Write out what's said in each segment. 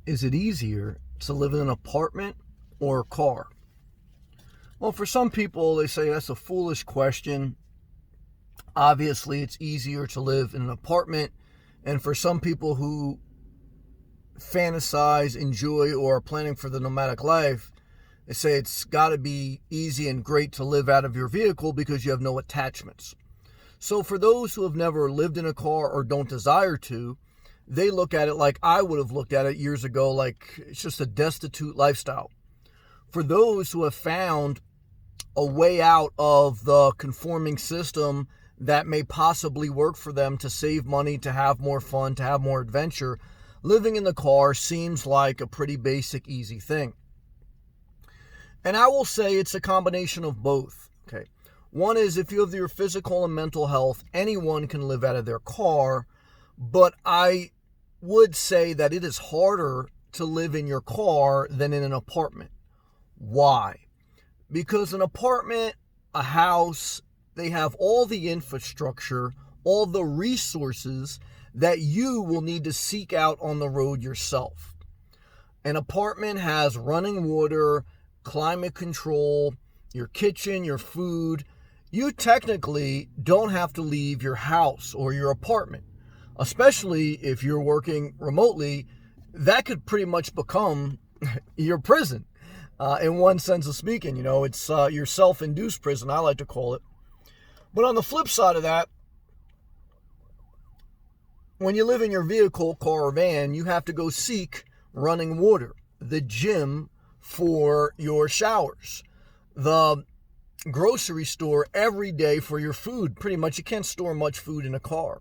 Is it easier to live in an apartment or a car? Well, for some people, they say that's a foolish question. Obviously, it's easier to live in an apartment. And for some people who fantasize, enjoy, or are planning for the nomadic life, they say it's got to be easy and great to live out of your vehicle because you have no attachments. So for those who have never lived in a car or don't desire to, they look at it like I would have looked at it years ago, like it's just a destitute lifestyle. For those who have found a way out of the conforming system that may possibly work for them to save money, to have more fun, to have more adventure, living in the car seems like a pretty basic, easy thing. And I will say it's a combination of both. Okay. One is if you have your physical and mental health, anyone can live out of their car, but I would say that it is harder to live in your car than in an apartment. Why? Because an apartment, a house, they have all the infrastructure, all the resources that you will need to seek out on the road yourself. An apartment has running water, climate control, your kitchen, your food. You technically don't have to leave your house or your apartment, especially if you're working remotely. That could pretty much become your prison. In one sense of speaking, it's your self-induced prison, I like to call it. But on the flip side of that, when you live in your vehicle, car, or van, you have to go seek running water, the gym for your showers, the grocery store every day for your food. Pretty much, you can't store much food in a car.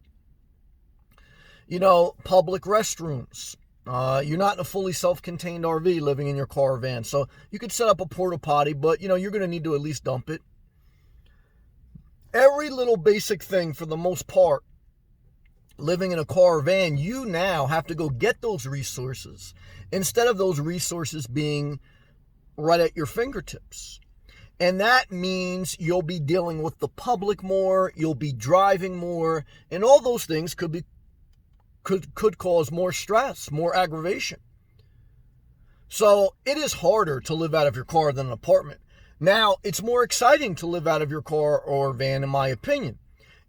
Public restrooms. You're not in a fully self-contained RV living in your car or van. So you could set up a porta potty, but you're going to need to at least dump it. Every little basic thing, for the most part, living in a car or van, you now have to go get those resources instead of those resources being right at your fingertips. And that means you'll be dealing with the public more, you'll be driving more, and all those things could cause more stress, more aggravation. So it is harder to live out of your car than an apartment. Now, it's more exciting to live out of your car or van, in my opinion.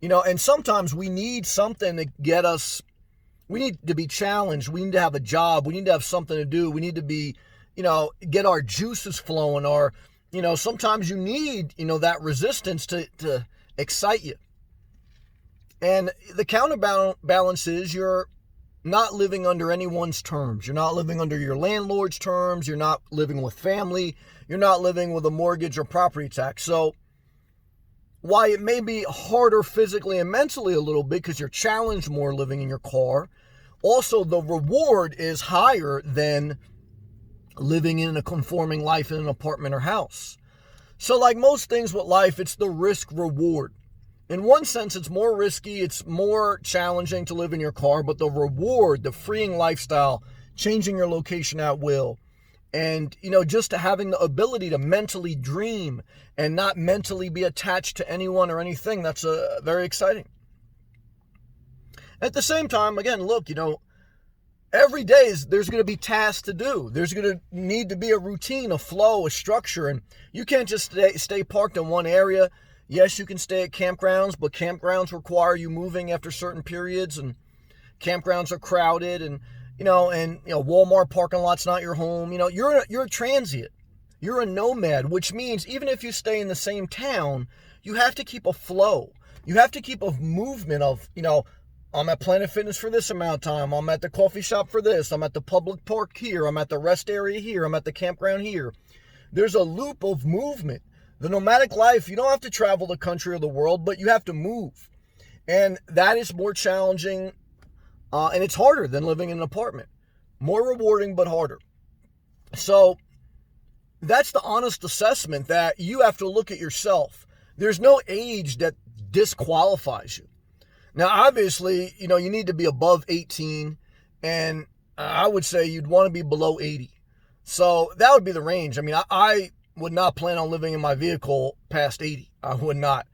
And sometimes we need something to get us, we need to be challenged. We need to have a job. We need to have something to do. We need to be, get our juices flowing. Or, sometimes you need, that resistance to excite you. And the counterbalance is you're not living under anyone's terms. You're not living under your landlord's terms. You're not living with family. You're not living with a mortgage or property tax. So while it may be harder physically and mentally a little bit because you're challenged more living in your car, also the reward is higher than living in a conforming life in an apartment or house. So like most things with life, it's the risk reward. In one sense, it's more risky, it's more challenging to live in your car, but the reward, the freeing lifestyle, changing your location at will, and, just having the ability to mentally dream and not mentally be attached to anyone or anything, that's very exciting. At the same time, again, look, every day there's going to be tasks to do. There's going to need to be a routine, a flow, a structure, and you can't just stay parked in one area. Yes, you can stay at campgrounds, but campgrounds require you moving after certain periods, and campgrounds are crowded, and Walmart parking lot's not your home. You're a transient. You're a nomad, which means even if you stay in the same town, you have to keep a flow. You have to keep a movement of, I'm at Planet Fitness for this amount of time. I'm at the coffee shop for this. I'm at the public park here. I'm at the rest area here. I'm at the campground here. There's a loop of movement. The nomadic life, you don't have to travel the country or the world, but you have to move. And that is more challenging, and it's harder than living in an apartment. More rewarding, but harder. So that's the honest assessment that you have to look at yourself. There's no age that disqualifies you. Now, obviously, you need to be above 18, and I would say you'd want to be below 80. So that would be the range. I mean, I would not plan on living in my vehicle past 80. I would not.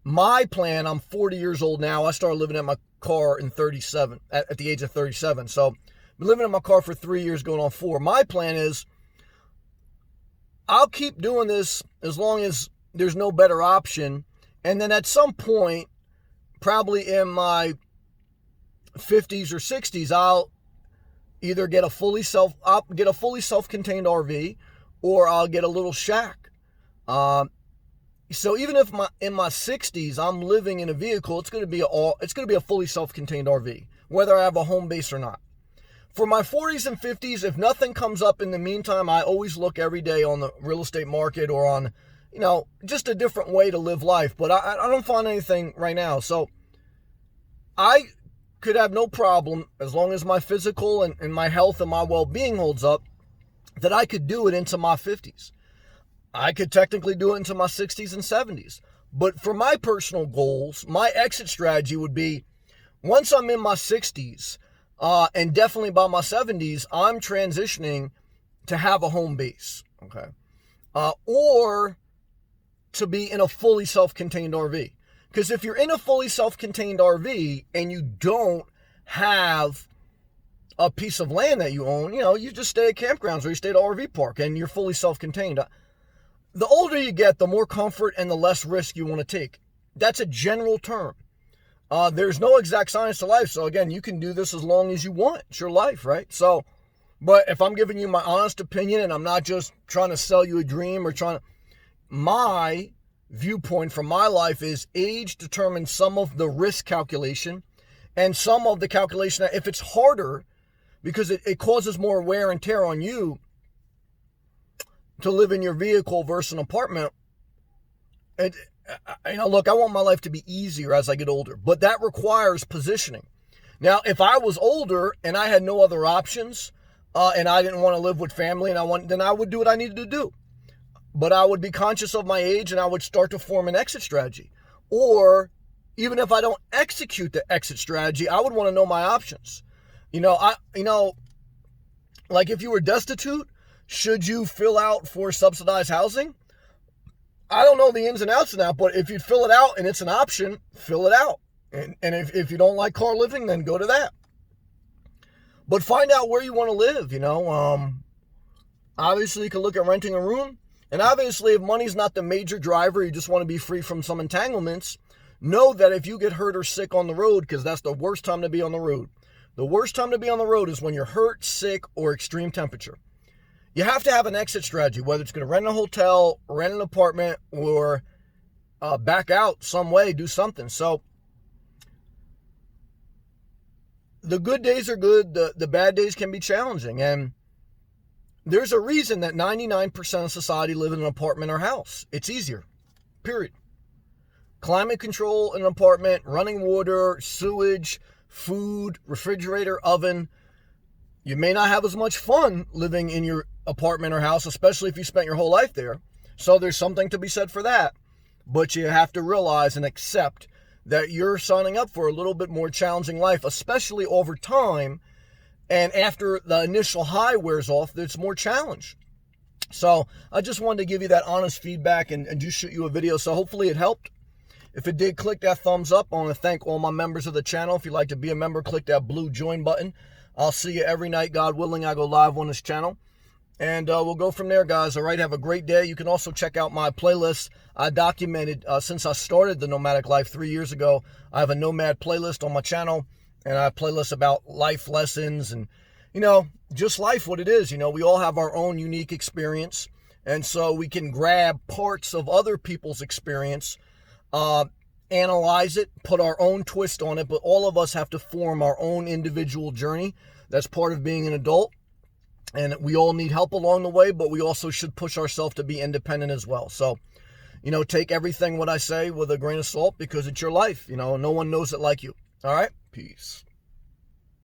My plan, I'm 40 years old now. I started living in my car in 37, at the age of 37. So Been living in my car for 3 years, going on 4. My plan is I'll keep doing this as long as there's no better option. And then at some point, probably in my 50s or 60s, I'll either get a fully self-contained RV, or I'll get a little shack. So even if in my 60s I'm living in a vehicle, it's going to be a fully self-contained RV, whether I have a home base or not. For my 40s and 50s, if nothing comes up in the meantime, I always look every day on the real estate market or on, just a different way to live life. But I don't find anything right now. So I could have no problem, as long as my physical and my health and my well-being holds up, that I could do it into my 50s. I could technically do it into my 60s and 70s. But for my personal goals, my exit strategy would be, once I'm in my 60s, and definitely by my 70s, I'm transitioning to have a home base, okay? Or to be in a fully self-contained RV. Because if you're in a fully self-contained RV and you don't have a piece of land that you own, you just stay at campgrounds or you stay at an RV park and you're fully self-contained. The older you get, the more comfort and the less risk you want to take. That's a general term. There's no exact science to life. So again, you can do this as long as you want. It's your life, right? So, but if I'm giving you my honest opinion and I'm not just trying to sell you a dream or my viewpoint from my life is age determines some of the risk calculation and some of the calculation that if it's harder because it causes more wear and tear on you to live in your vehicle versus an apartment. Look, I want my life to be easier as I get older, but that requires positioning. Now, if I was older and I had no other options, and I didn't want to live with family, then I would do what I needed to do. But I would be conscious of my age and I would start to form an exit strategy. Or even if I don't execute the exit strategy, I would want to know my options. Like if you were destitute, should you fill out for subsidized housing? I don't know the ins and outs of that, but if you fill it out and it's an option, fill it out. And if you don't like car living, then go to that. But find out where you want to live, Obviously, you can look at renting a room. And obviously, if money's not the major driver, you just want to be free from some entanglements, know that if you get hurt or sick on the road, because that's the worst time to be on the road. The worst time to be on the road is when you're hurt, sick, or extreme temperature. You have to have an exit strategy, whether it's going to rent a hotel, rent an apartment, or back out some way, do something. So the good days are good. The bad days can be challenging. And there's a reason that 99% of society live in an apartment or house. It's easier, period. Climate control in an apartment, running water, sewage, food, refrigerator, oven. You may not have as much fun living in your apartment or house, especially if you spent your whole life there. So there's something to be said for that. But you have to realize and accept that you're signing up for a little bit more challenging life, especially over time. And after the initial high wears off, there's more challenge. So I just wanted to give you that honest feedback and just shoot you a video. So hopefully it helped. If it did, click that thumbs up. I want to thank all my members of the channel. If you'd like to be a member, click that blue join button. I'll see you every night, God willing. I go live on this channel. And we'll go from there, guys. All right, have a great day. You can also check out my playlist. I documented, since I started the Nomadic Life 3 years ago, I have a Nomad playlist on my channel. And I have playlists about life lessons and, just life, what it is. We all have our own unique experience. And so we can grab parts of other people's experience, analyze it, put our own twist on it. But all of us have to form our own individual journey. That's part of being an adult. And we all need help along the way, but we also should push ourselves to be independent as well. So, take everything what I say with a grain of salt because it's your life. No one knows it like you. All right? Peace.